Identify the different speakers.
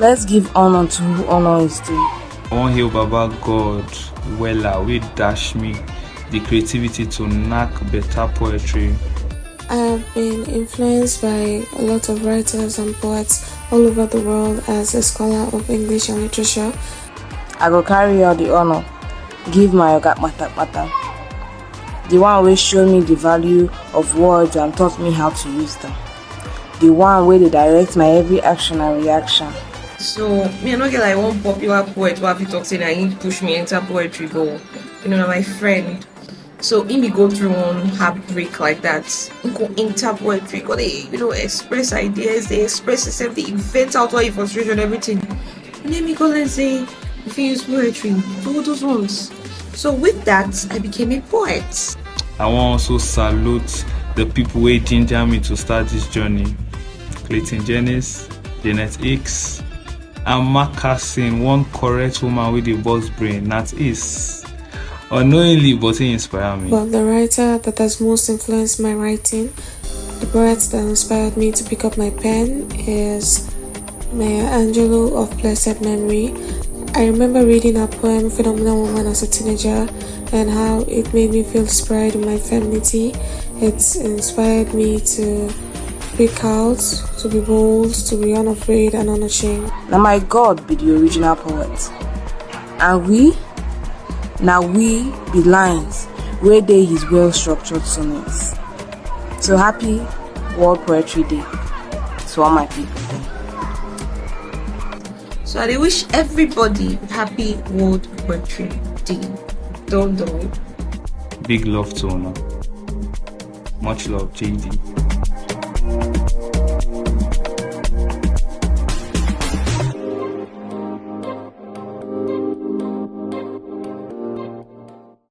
Speaker 1: Let's give honor to who honor is due.
Speaker 2: I wan hail Baba God wella wey dash me the creativity to knack better poetry.
Speaker 3: I have been influenced by a lot of writers and poets all over the world as a scholar of English and literature.
Speaker 1: I go carry all the honor, give my oga kpata, the one wey show me the value of words and taught me how to use them, the one wey dey direct my every action and reaction.
Speaker 4: So me I no get like one popular poet who have you talk say na him push me enter poetry go. Na my friend. So him be go through one heartbreak like that. He go enter poetry, go dey express ideas, they express yourself, they invent out all your frustration, everything. And then me go and say, if you use poetry, do all those ones. So with that, I became a poet.
Speaker 2: I wan also salute the people wey ginger me to start this journey. Clayton Jennings, Janet Hicks, and Marcassin, one correct woman with the boss brain, that is. Unknowingly, but he inspired me.
Speaker 3: But the writer that has most influenced my writing, the poet that inspired me to pick up my pen is Maya Angelou of blessed memory. I remember reading her poem Phenomenal Woman as a teenager and how it made me feel inspired in my femininity. It inspired me to speak out, to be bold, to be unafraid and unashamed.
Speaker 1: Now my God be the original poet, and we be lines where dey his well-structured sonnets. So happy World Poetry Day to all my people.
Speaker 4: So I wish everybody happy World Poetry Day. Don't.
Speaker 2: Big love to honor. Much love, JD.